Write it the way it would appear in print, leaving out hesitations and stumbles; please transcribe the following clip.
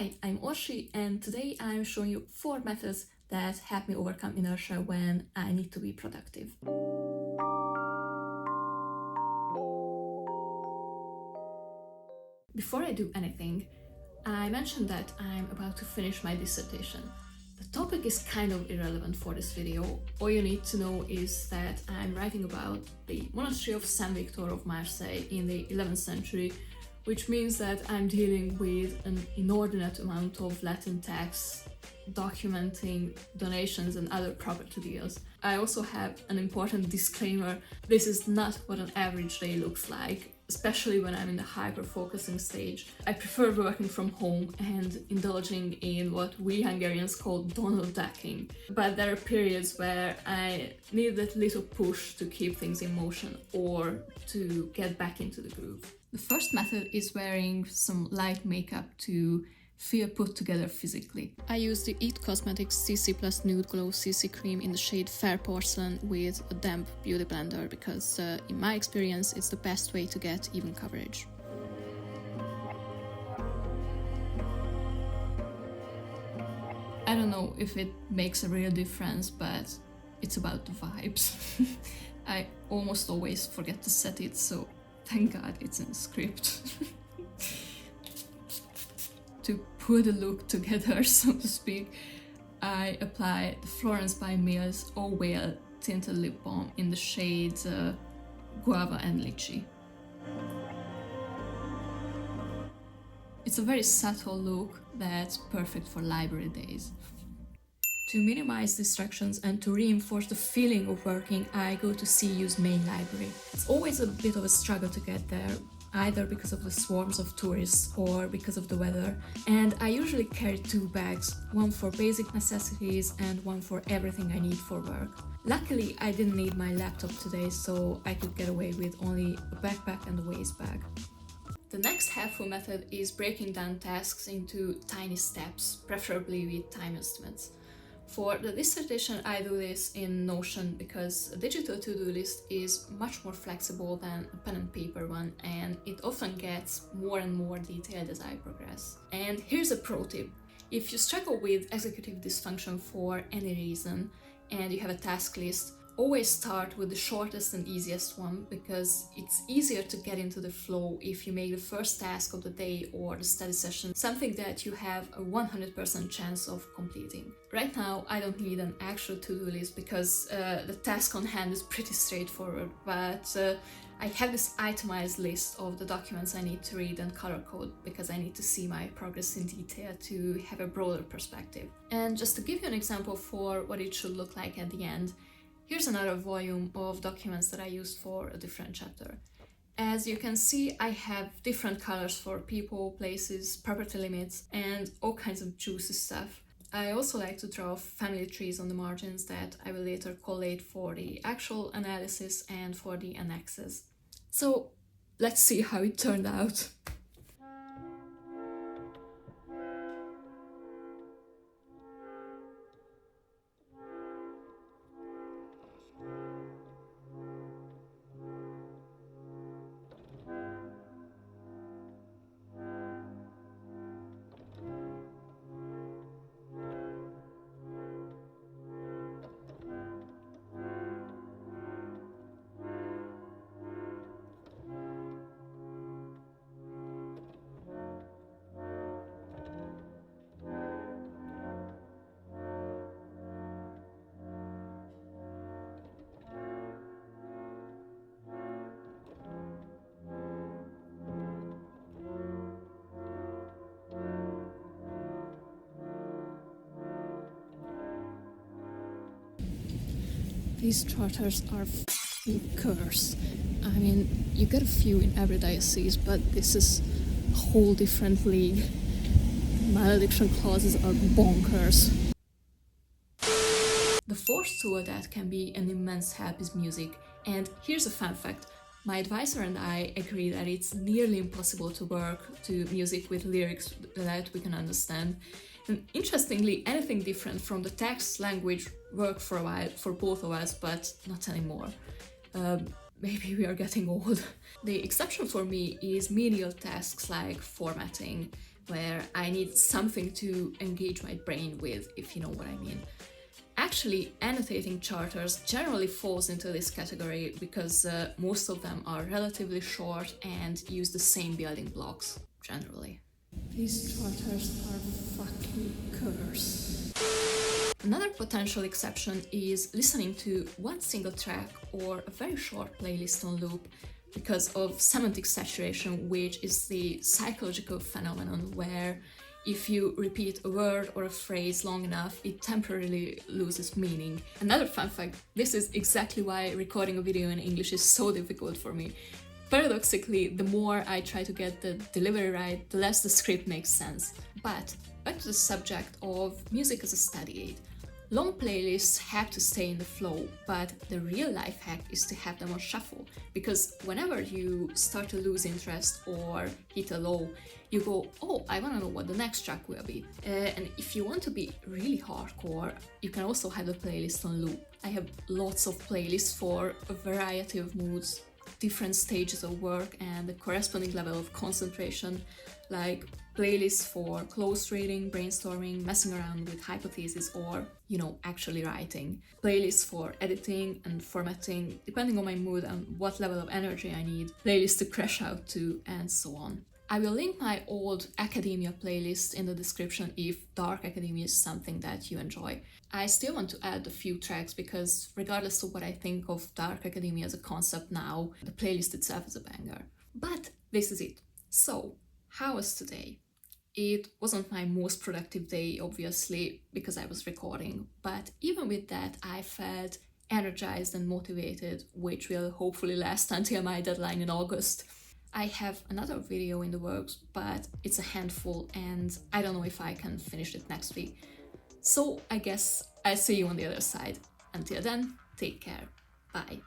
Hi, I'm Orsi, and today I'm showing you 4 methods that help me overcome inertia when I need to be productive. Before I do anything, I mentioned that I'm about to finish my dissertation. The topic is kind of irrelevant for this video. All you need to know is that I'm writing about the monastery of Saint Victor of Marseille in the 11th century, which means that I'm dealing with an inordinate amount of Latin texts, documenting donations and other property deals. I also have an important disclaimer: this is not what an average day looks like, especially when I'm in the hyper-focusing stage. I prefer working from home and indulging in what we Hungarians call Donald ducking, but there are periods where I need that little push to keep things in motion or to get back into the groove. The first method is wearing some light makeup to feel put together physically. I use the It Cosmetics CC Plus Nude Glow CC Cream in the shade Fair Porcelain with a damp beauty blender because in my experience it's the best way to get even coverage. I don't know if it makes a real difference, but it's about the vibes. I almost always forget to set it, so thank God it's in the script. To put the look together, so to speak, I apply the Florence by Mills Oh Whale Tinted Lip Balm in the shades Guava and Lychee. It's a very subtle look that's perfect for library days. To minimize distractions and to reinforce the feeling of working, I go to CU's main library. It's always a bit of a struggle to get there, either because of the swarms of tourists or because of the weather, and I usually carry 2 bags, one for basic necessities and one for everything I need for work. Luckily, I didn't need my laptop today, so I could get away with only a backpack and a waist bag. The next helpful method is breaking down tasks into tiny steps, preferably with time estimates. For the dissertation, I do this in Notion because a digital to-do list is much more flexible than a pen and paper one, and it often gets more and more detailed as I progress. And here's a pro tip: if you struggle with executive dysfunction for any reason and you have a task list, always start with the shortest and easiest one, because it's easier to get into the flow if you make the first task of the day or the study session something that you have a 100% chance of completing. Right now, I don't need an actual to-do list because the task on hand is pretty straightforward, but I have this itemized list of the documents I need to read and color code because I need to see my progress in detail to have a broader perspective. And just to give you an example for what it should look like at the end, here's another volume of documents that I used for a different chapter. As you can see, I have different colors for people, places, property limits, and all kinds of juicy stuff. I also like to draw family trees on the margins that I will later collate for the actual analysis and for the annexes. So let's see how it turned out. These charters are f***ing curse. I mean, you get a few in every diocese, but this is a whole different league. Malediction clauses are bonkers. The fourth tool that can be an immense help is music, and here's a fun fact. My advisor and I agree that it's nearly impossible to work to music with lyrics that we can understand. And interestingly, anything different from the text language worked for a while for both of us, but not anymore. Maybe we are getting old. The exception for me is menial tasks like formatting, where I need something to engage my brain with, if you know what I mean. Actually, annotating charters generally falls into this category because most of them are relatively short and use the same building blocks, generally. These charters are fucking curse. Another potential exception is listening to one single track or a very short playlist on loop because of semantic saturation, which is the psychological phenomenon where if you repeat a word or a phrase long enough, it temporarily loses meaning. Another fun fact, this is exactly why recording a video in English is so difficult for me. Paradoxically, the more I try to get the delivery right, the less the script makes sense. But back to the subject of music as a study aid. Long playlists have to stay in the flow, but the real life hack is to have them on shuffle, because whenever you start to lose interest or hit a low, you go, oh, I want to know what the next track will be. And if you want to be really hardcore, you can also have the playlist on loop. I have lots of playlists for a variety of moods, different stages of work and the corresponding level of concentration, like playlists for close reading, brainstorming, messing around with hypotheses, or, actually writing. Playlists for editing and formatting, depending on my mood and what level of energy I need. Playlists to crash out to, and so on. I will link my old academia playlist in the description if dark academia is something that you enjoy. I still want to add a few tracks because regardless of what I think of dark academia as a concept now, the playlist itself is a banger. But this is it. So, how was today? It wasn't my most productive day, obviously, because I was recording, but even with that, I felt energized and motivated, which will hopefully last until my deadline in August. I have another video in the works, but it's a handful and I don't know if I can finish it next week. So I guess I'll see you on the other side. Until then, take care. Bye.